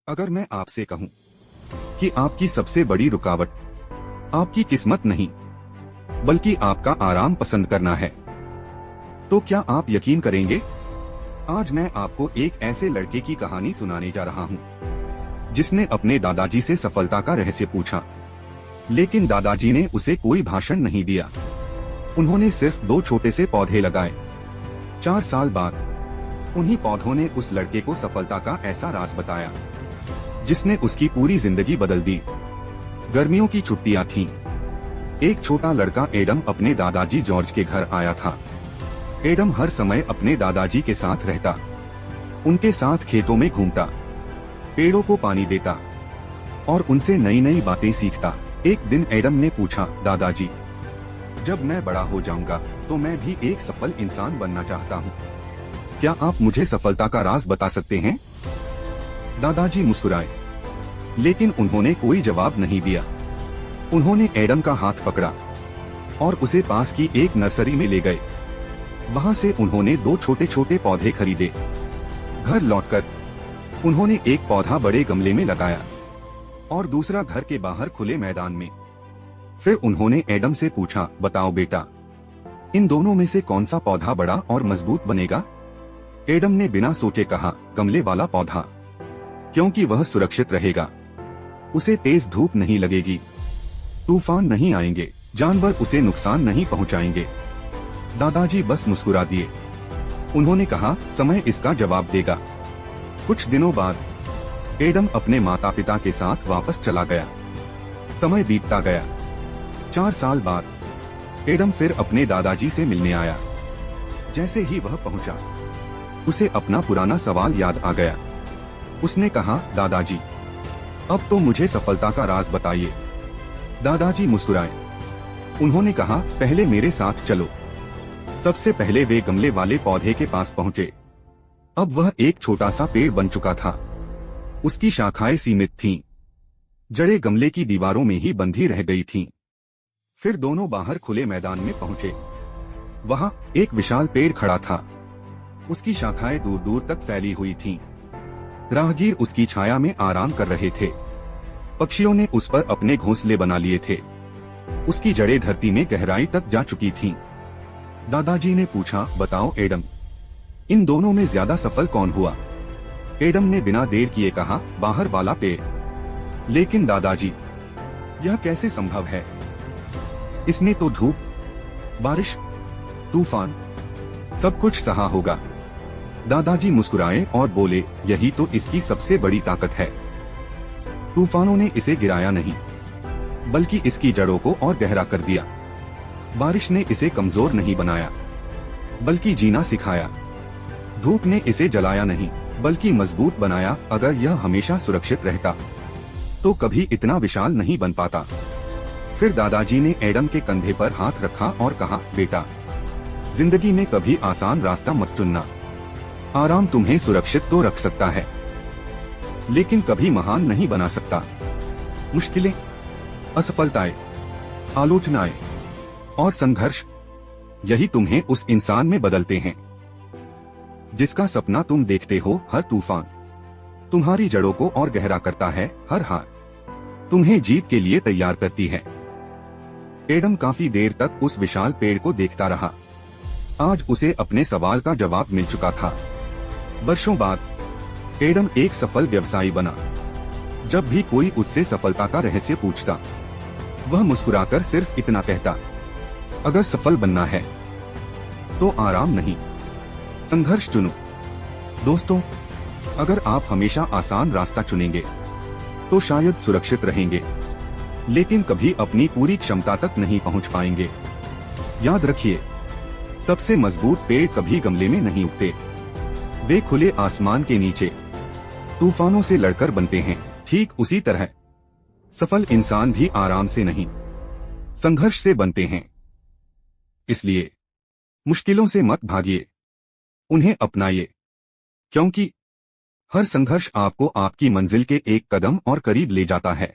अगर मैं आपसे कहूं कि आपकी सबसे बड़ी रुकावट आपकी किस्मत नहीं बल्कि आपका आराम पसंद करना है, तो क्या आप यकीन करेंगे? आज मैं आपको एक ऐसे लड़के की कहानी सुनाने जा रहा हूं जिसने अपने दादाजी से सफलता का रहस्य पूछा, लेकिन दादाजी ने उसे कोई भाषण नहीं दिया। उन्होंने सिर्फ 2 छोटे से पौधे लगाए। 4 साल बाद उन्हीं पौधों ने उस लड़के को सफलता का ऐसा राज बताया जिसने उसकी पूरी जिंदगी बदल दी। गर्मियों की छुट्टियां थीं। एक छोटा लड़का एडम अपने दादाजी जॉर्ज के घर आया था। एडम हर समय अपने दादाजी के साथ रहता, उनके साथ खेतों में घूमता, पेड़ों को पानी देता और उनसे नई नई बातें सीखता। एक दिन एडम ने पूछा, दादाजी, जब मैं बड़ा हो जाऊंगा तो मैं भी एक सफल इंसान बनना चाहता हूँ। क्या आप मुझे सफलता का राज बता सकते हैं? दादाजी मुस्कुराए, लेकिन उन्होंने कोई जवाब नहीं दिया। उन्होंने एडम का हाथ पकड़ा और उसे पास की एक नर्सरी में ले गए। वहां से उन्होंने 2 छोटे छोटे पौधे खरीदे। घर लौटकर उन्होंने एक पौधा बड़े गमले में लगाया और दूसरा घर के बाहर खुले मैदान में। फिर उन्होंने एडम से पूछा, बताओ बेटा, इन दोनों में से कौन सा पौधा बड़ा और मजबूत बनेगा? एडम ने बिना सोचे कहा, गमले वाला पौधा, क्योंकि वह सुरक्षित रहेगा। उसे तेज धूप नहीं लगेगी, तूफान नहीं आएंगे, जानवर उसे नुकसान नहीं पहुंचाएंगे। दादाजी बस मुस्कुरा दिए। उन्होंने कहा, समय इसका जवाब देगा। कुछ दिनों बाद एडम अपने माता पिता के साथ वापस चला गया। समय बीतता गया। 4 साल बाद एडम फिर अपने दादाजी से मिलने आया। जैसे ही वह पहुंचा, उसे अपना पुराना सवाल याद आ गया। उसने कहा, दादाजी, अब तो मुझे सफलता का राज बताइए। दादाजी मुस्कुराए। उन्होंने कहा, पहले मेरे साथ चलो। सबसे पहले वे गमले वाले पौधे के पास पहुंचे। अब वह एक छोटा सा पेड़ बन चुका था। उसकी शाखाएं सीमित थीं। जड़ें गमले की दीवारों में ही बंधी रह गई थीं। फिर दोनों बाहर खुले मैदान में पहुंचे। वहां एक विशाल पेड़ खड़ा था। उसकी शाखाएं दूर दूर तक फैली हुई थीं। राहगीर उसकी छाया में आराम कर रहे थे। पक्षियों ने उस पर अपने घोंसले बना लिए थे। उसकी जड़ें धरती में गहराई तक जा चुकी थीं। दादाजी ने पूछा, बताओ एडम, इन दोनों में ज्यादा सफल कौन हुआ? एडम ने बिना देर किए कहा, बाहर वाला पेड़। लेकिन दादाजी, यह कैसे संभव है? इसने तो धूप, बारिश, तूफान सब कुछ सहा होगा। दादाजी मुस्कुराए और बोले, यही तो इसकी सबसे बड़ी ताकत है। तूफानों ने इसे गिराया नहीं, बल्कि इसकी जड़ों को और गहरा कर दिया। बारिश ने इसे कमजोर नहीं बनाया, बल्कि जीना सिखाया। धूप ने इसे जलाया नहीं, बल्कि मजबूत बनाया। अगर यह हमेशा सुरक्षित रहता तो कभी इतना विशाल नहीं बन पाता। फिर दादाजी ने एडम के कंधे पर हाथ रखा और कहा, बेटा, जिंदगी में कभी आसान रास्ता मत चुनना। आराम तुम्हें सुरक्षित तो रख सकता है, लेकिन कभी महान नहीं बना सकता। मुश्किलें, असफलताएं, आलोचनाएं और संघर्ष, यही तुम्हें उस इंसान में बदलते हैं जिसका सपना तुम देखते हो। हर तूफान तुम्हारी जड़ों को और गहरा करता है। हर हार तुम्हें जीत के लिए तैयार करती है। एडम काफी देर तक उस विशाल पेड़ को देखता रहा। आज उसे अपने सवाल का जवाब मिल चुका था। वर्षों बाद एडम एक सफल व्यवसायी बना। जब भी कोई उससे सफलता का रहस्य पूछता, वह मुस्कुराकर सिर्फ इतना कहता, अगर सफल बनना है तो आराम नहीं, संघर्ष चुनो। दोस्तों, अगर आप हमेशा आसान रास्ता चुनेंगे तो शायद सुरक्षित रहेंगे, लेकिन कभी अपनी पूरी क्षमता तक नहीं पहुंच पाएंगे। याद रखिए, सबसे मजबूत पेड़ कभी गमले में नहीं उगते, वे खुले आसमान के नीचे तूफानों से लड़कर बनते हैं। ठीक उसी तरह सफल इंसान भी आराम से नहीं, संघर्ष से बनते हैं। इसलिए मुश्किलों से मत भागिए, उन्हें अपनाइए, क्योंकि हर संघर्ष आपको आपकी मंजिल के एक कदम और करीब ले जाता है।